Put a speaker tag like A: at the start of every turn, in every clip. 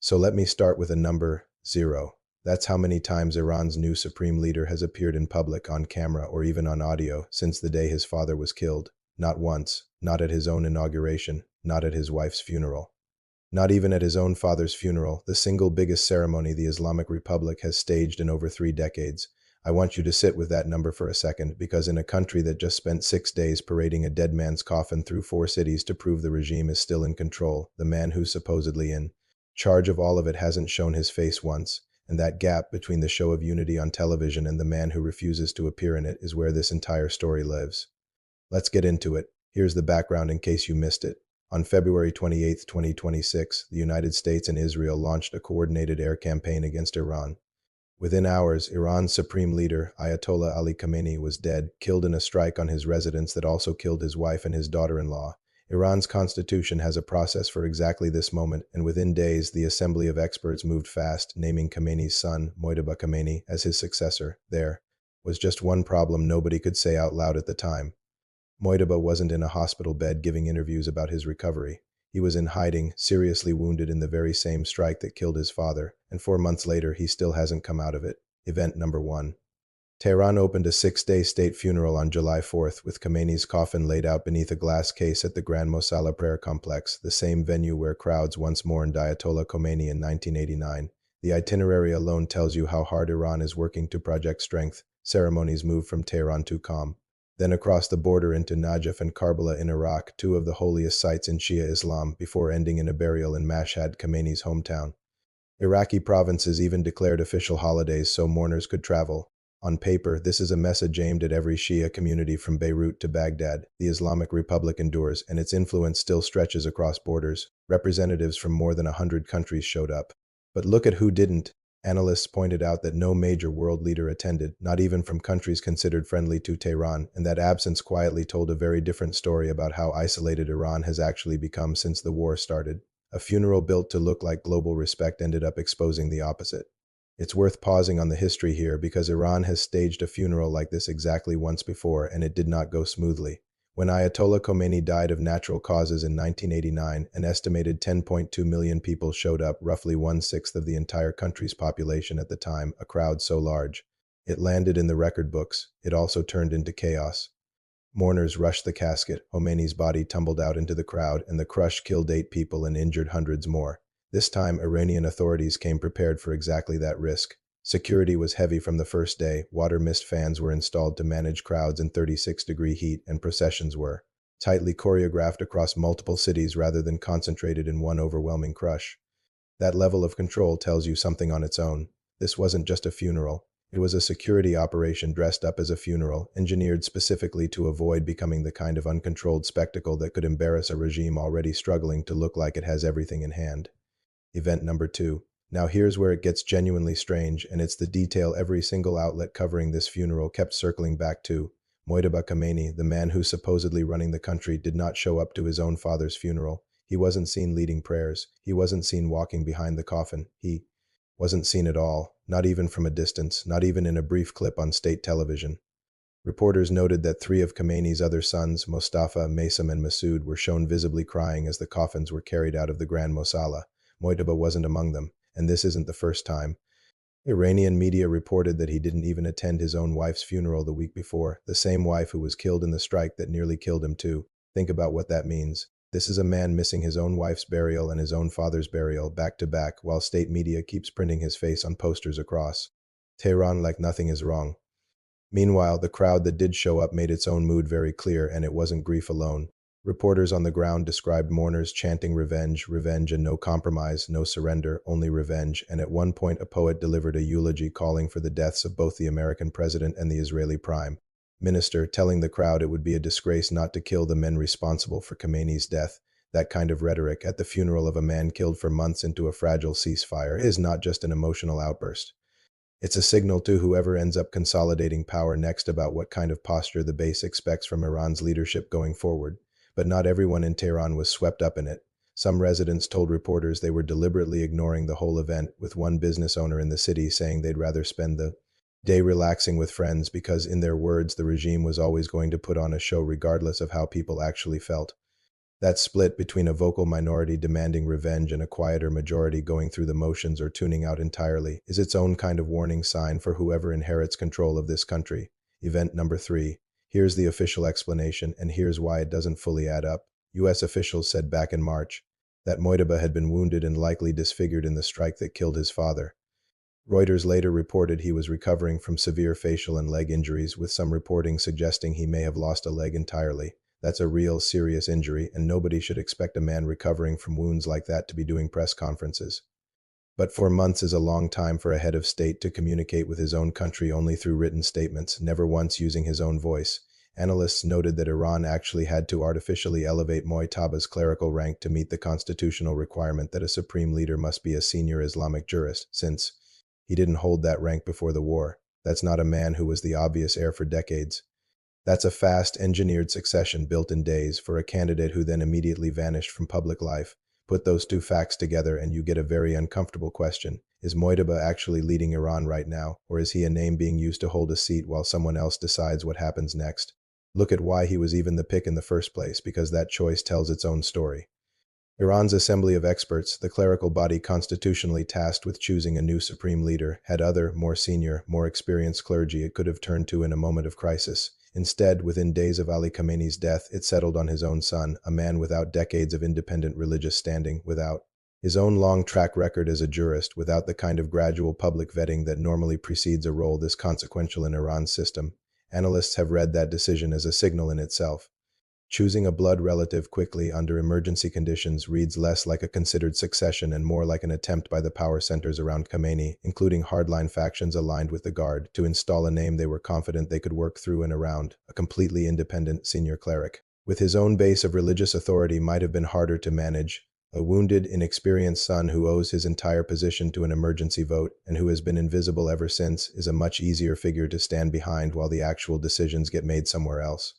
A: So let me start with a number 0. That's how many times Iran's new supreme leader has appeared in public, on camera, or even on audio since the day his father was killed. Not once, not at his own inauguration, not at his wife's funeral. Not even at his own father's funeral, the single biggest ceremony the Islamic Republic has staged in over 3 decades. I want you to sit with that number for a second, because in a country that just spent 6 days parading a dead man's coffin through 4 cities to prove the regime is still in control, the man who's supposedly in charge of all of it hasn't shown his face once, and that gap between the show of unity on television and the man who refuses to appear in it is where this entire story lives. Let's get into it. Here's the background in case you missed it. On February 28, 2026, the United States and Israel launched a coordinated air campaign against Iran. Within hours, Iran's supreme leader, Ayatollah Ali Khamenei, was dead, killed in a strike on his residence that also killed his wife and his daughter-in-law. Iran's constitution has a process for exactly this moment, and within days, the assembly of experts moved fast, naming Khamenei's son, Mojtaba Khamenei, as his successor. There was just one problem nobody could say out loud at the time. Mojtaba wasn't in a hospital bed giving interviews about his recovery. He was in hiding, seriously wounded in the very same strike that killed his father, and 4 months later he still hasn't come out of it. Event number 1. Tehran opened a 6-day state funeral on July 4th, with Khamenei's coffin laid out beneath a glass case at the Grand Mosala Prayer Complex, the same venue where crowds once mourned Ayatollah Khomeini in 1989. The itinerary alone tells you how hard Iran is working to project strength. Ceremonies moved from Tehran to Qom, then across the border into Najaf and Karbala in Iraq, 2 of the holiest sites in Shia Islam, before ending in a burial in Mashhad, Khamenei's hometown. Iraqi provinces even declared official holidays so mourners could travel. On paper, this is a message aimed at every Shia community from Beirut to Baghdad. The Islamic Republic endures, and its influence still stretches across borders. Representatives from more than 100 countries showed up. But look at who didn't. Analysts pointed out that no major world leader attended, not even from countries considered friendly to Tehran, and that absence quietly told a very different story about how isolated Iran has actually become since the war started. A funeral built to look like global respect ended up exposing the opposite. It's worth pausing on the history here, because Iran has staged a funeral like this exactly once before, and it did not go smoothly. When Ayatollah Khomeini died of natural causes in 1989, an estimated 10.2 million people showed up, roughly 1/6 of the entire country's population at the time, a crowd so large it landed in the record books. It also turned into chaos. Mourners rushed the casket, Khomeini's body tumbled out into the crowd, and the crush killed 8 people and injured hundreds more. This time, Iranian authorities came prepared for exactly that risk. Security was heavy from the first day. Water mist fans were installed to manage crowds in 36-degree heat, and processions were tightly choreographed across multiple cities rather than concentrated in one overwhelming crush. That level of control tells you something on its own. This wasn't just a funeral. It was a security operation dressed up as a funeral, engineered specifically to avoid becoming the kind of uncontrolled spectacle that could embarrass a regime already struggling to look like it has everything in hand. Event number 2. Now here's where it gets genuinely strange, and it's the detail every single outlet covering this funeral kept circling back to. Mojtaba Khamenei, the man who's supposedly running the country, did not show up to his own father's funeral. He wasn't seen leading prayers. He wasn't seen walking behind the coffin. He wasn't seen at all, not even from a distance, not even in a brief clip on state television. Reporters noted that 3 of Khamenei's other sons, Mostafa, Maysam, and Masood, were shown visibly crying as the coffins were carried out of the Grand Mosala. Mojtaba wasn't among them, and this isn't the first time. Iranian media reported that he didn't even attend his own wife's funeral the week before, the same wife who was killed in the strike that nearly killed him too. Think about what that means. This is a man missing his own wife's burial and his own father's burial back to back, while state media keeps printing his face on posters across Tehran like nothing is wrong. Meanwhile, the crowd that did show up made its own mood very clear, and it wasn't grief alone. Reporters on the ground described mourners chanting revenge, revenge, and no compromise, no surrender, only revenge, and at one point a poet delivered a eulogy calling for the deaths of both the American president and the Israeli prime minister, telling the crowd it would be a disgrace not to kill the men responsible for Khamenei's death. That kind of rhetoric at the funeral of a man killed for months into a fragile ceasefire is not just an emotional outburst. It's a signal to whoever ends up consolidating power next about what kind of posture the base expects from Iran's leadership going forward. But not everyone in Tehran was swept up in it. Some residents told reporters they were deliberately ignoring the whole event, with one business owner in the city saying they'd rather spend the day relaxing with friends because, in their words, the regime was always going to put on a show regardless of how people actually felt. That split between a vocal minority demanding revenge and a quieter majority going through the motions or tuning out entirely is its own kind of warning sign for whoever inherits control of this country. Event number 3. Here's the official explanation, and here's why it doesn't fully add up. U.S. officials said back in March that Mojtaba had been wounded and likely disfigured in the strike that killed his father. Reuters later reported he was recovering from severe facial and leg injuries, with some reporting suggesting he may have lost a leg entirely. That's a real serious injury, and nobody should expect a man recovering from wounds like that to be doing press conferences. But 4 months is a long time for a head of state to communicate with his own country only through written statements, never once using his own voice. Analysts noted that Iran actually had to artificially elevate Mojtaba's clerical rank to meet the constitutional requirement that a supreme leader must be a senior Islamic jurist, since he didn't hold that rank before the war. That's not a man who was the obvious heir for decades. That's a fast, engineered succession built in days for a candidate who then immediately vanished from public life. Put those two facts together and you get a very uncomfortable question. Is Mojtaba actually leading Iran right now, or is he a name being used to hold a seat while someone else decides what happens next? Look at why he was even the pick in the first place, because that choice tells its own story. Iran's Assembly of Experts, the clerical body constitutionally tasked with choosing a new supreme leader, had other, more senior, more experienced clergy it could have turned to in a moment of crisis. Instead, within days of Ali Khamenei's death, it settled on his own son, a man without decades of independent religious standing, without his own long track record as a jurist, without the kind of gradual public vetting that normally precedes a role this consequential in Iran's system. Analysts have read that decision as a signal in itself. Choosing a blood relative quickly under emergency conditions reads less like a considered succession and more like an attempt by the power centers around Khamenei, including hardline factions aligned with the Guard, to install a name they were confident they could work through and around, a completely independent senior cleric. With his own base of religious authority might have been harder to manage. A wounded, inexperienced son who owes his entire position to an emergency vote and who has been invisible ever since is a much easier figure to stand behind while the actual decisions get made somewhere else.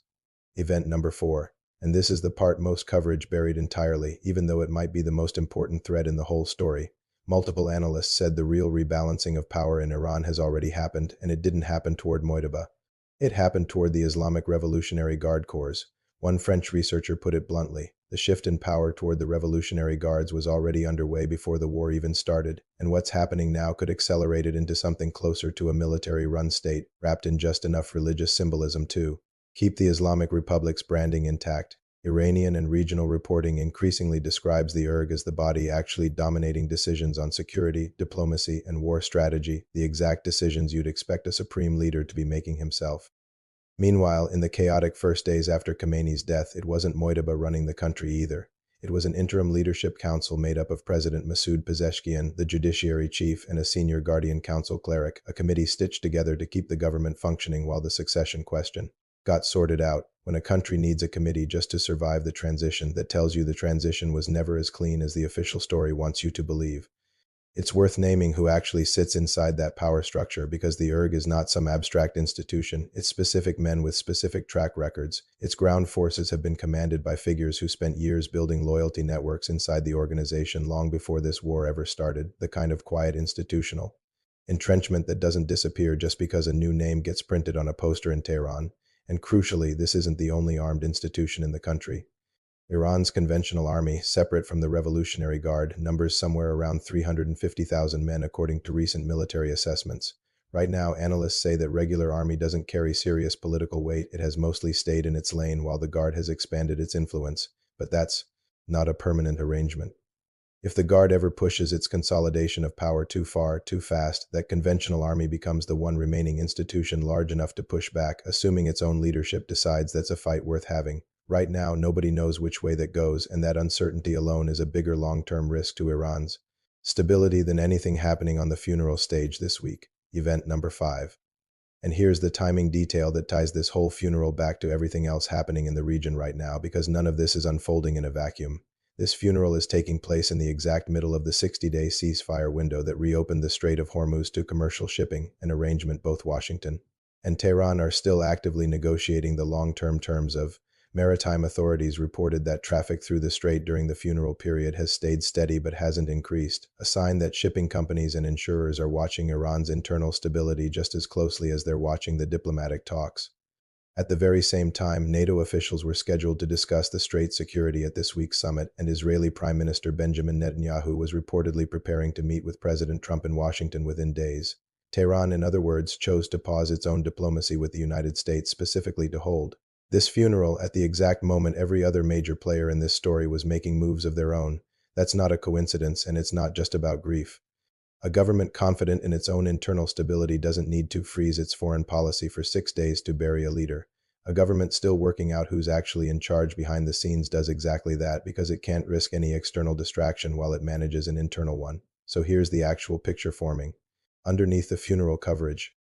A: Event number 4. And this is the part most coverage buried entirely, even though it might be the most important thread in the whole story. Multiple analysts said the real rebalancing of power in Iran has already happened, and it didn't happen toward Mojtaba. It happened toward the Islamic Revolutionary Guard Corps. One French researcher put it bluntly: the shift in power toward the Revolutionary Guards was already underway before the war even started, and what's happening now could accelerate it into something closer to a military-run state, wrapped in just enough religious symbolism too. Keep the Islamic Republic's branding intact. Iranian and regional reporting increasingly describes the IRG as the body actually dominating decisions on security, diplomacy, and war strategy, the exact decisions you'd expect a supreme leader to be making himself. Meanwhile, in the chaotic first days after Khamenei's death, it wasn't Mojtaba running the country either. It was an interim leadership council made up of President Masoud Pezeshkian, the judiciary chief, and a senior guardian council cleric, a committee stitched together to keep the government functioning while the succession question got sorted out. When a country needs a committee just to survive the transition, that tells you the transition was never as clean as the official story wants you to believe. It's worth naming who actually sits inside that power structure, because the IRG is not some abstract institution. It's specific men with specific track records. Its ground forces have been commanded by figures who spent years building loyalty networks inside the organization long before this war ever started, the kind of quiet institutional entrenchment that doesn't disappear just because a new name gets printed on a poster in Tehran. And crucially, this isn't the only armed institution in the country. Iran's conventional army, separate from the Revolutionary Guard, numbers somewhere around 350,000 men according to recent military assessments. Right now, analysts say that regular army doesn't carry serious political weight. It has mostly stayed in its lane while the Guard has expanded its influence. But that's not a permanent arrangement. If the Guard ever pushes its consolidation of power too far, too fast, that conventional army becomes the one remaining institution large enough to push back, assuming its own leadership decides that's a fight worth having. Right now, nobody knows which way that goes, and that uncertainty alone is a bigger long-term risk to Iran's stability than anything happening on the funeral stage this week. Event number 5. And here's the timing detail that ties this whole funeral back to everything else happening in the region right now, because none of this is unfolding in a vacuum. This funeral is taking place in the exact middle of the 60-day ceasefire window that reopened the Strait of Hormuz to commercial shipping, an arrangement both Washington and Tehran are still actively negotiating the long-term terms of. Maritime authorities reported that traffic through the strait during the funeral period has stayed steady but hasn't increased, a sign that shipping companies and insurers are watching Iran's internal stability just as closely as they're watching the diplomatic talks. At the very same time, NATO officials were scheduled to discuss the strait's security at this week's summit, and Israeli Prime Minister Benjamin Netanyahu was reportedly preparing to meet with President Trump in Washington within days. Tehran, in other words, chose to pause its own diplomacy with the United States specifically to hold this funeral at the exact moment every other major player in this story was making moves of their own. That's not a coincidence, and it's not just about grief. A government confident in its own internal stability doesn't need to freeze its foreign policy for 6 days to bury a leader. A government still working out who's actually in charge behind the scenes does exactly that because it can't risk any external distraction while it manages an internal one. So here's the actual picture forming. Underneath the funeral coverage,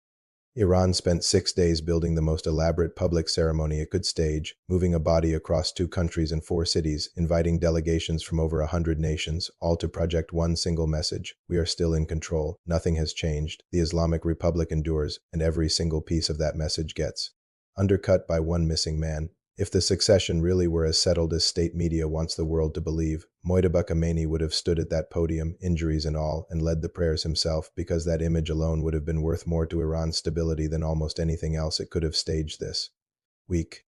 A: Iran spent 6 days building the most elaborate public ceremony it could stage, moving a body across 2 countries and 4 cities, inviting delegations from over 100 nations, all to project one single message: we are still in control, nothing has changed, the Islamic Republic endures, and every single piece of that message gets undercut by one missing man. If the succession really were as settled as state media wants the world to believe, Mojtaba Khamenei would have stood at that podium, injuries and all, and led the prayers himself, because that image alone would have been worth more to Iran's stability than almost anything else it could have staged this week.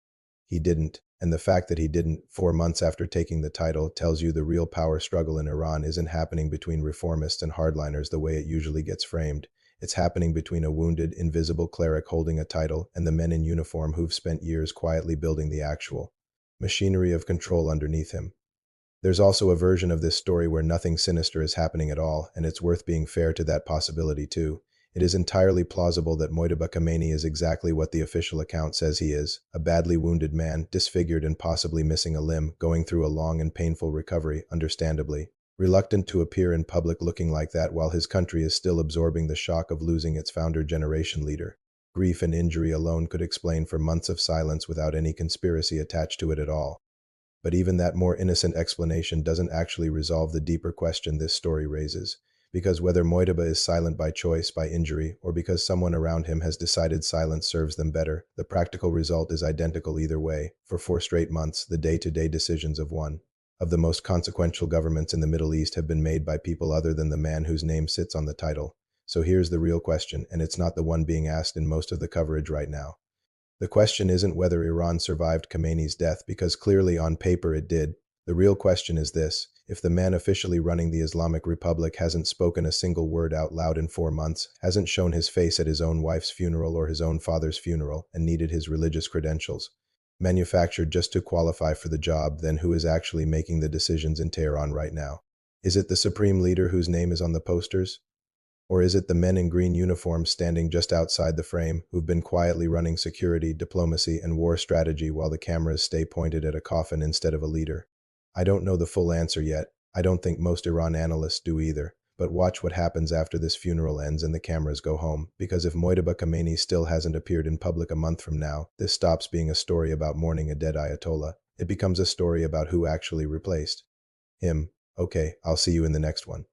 A: He didn't, and the fact that he didn't, 4 months after taking the title, tells you the real power struggle in Iran isn't happening between reformists and hardliners the way it usually gets framed. It's happening between a wounded, invisible cleric holding a title and the men in uniform who've spent years quietly building the actual machinery of control underneath him. There's also a version of this story where nothing sinister is happening at all, and it's worth being fair to that possibility too. It is entirely plausible that Mojtaba Khamenei is exactly what the official account says he is: a badly wounded man, disfigured and possibly missing a limb, going through a long and painful recovery, understandably reluctant to appear in public looking like that while his country is still absorbing the shock of losing its founder generation leader. Grief and injury alone could explain for months of silence without any conspiracy attached to it at all. But even that more innocent explanation doesn't actually resolve the deeper question this story raises. Because whether Mojtaba is silent by choice, by injury, or because someone around him has decided silence serves them better, the practical result is identical either way. For 4 straight months, the day-to-day decisions of one of the most consequential governments in the Middle East have been made by people other than the man whose name sits on the title. So here's the real question, and it's not the one being asked in most of the coverage right now. The question isn't whether Iran survived Khamenei's death, because clearly on paper it did. The real question is this: if the man officially running the Islamic Republic hasn't spoken a single word out loud in 4 months, hasn't shown his face at his own wife's funeral or his own father's funeral, and needed his religious credentials manufactured just to qualify for the job, then who is actually making the decisions in Tehran right now? Is it the supreme leader whose name is on the posters? Or is it the men in green uniforms standing just outside the frame, who've been quietly running security, diplomacy, and war strategy while the cameras stay pointed at a coffin instead of a leader? I don't know the full answer yet. I don't think most Iran analysts do either. But watch what happens after this funeral ends and the cameras go home, because if Mojtaba Khamenei still hasn't appeared in public a month from now, this stops being a story about mourning a dead Ayatollah. It becomes a story about who actually replaced him. Okay, I'll see you in the next one.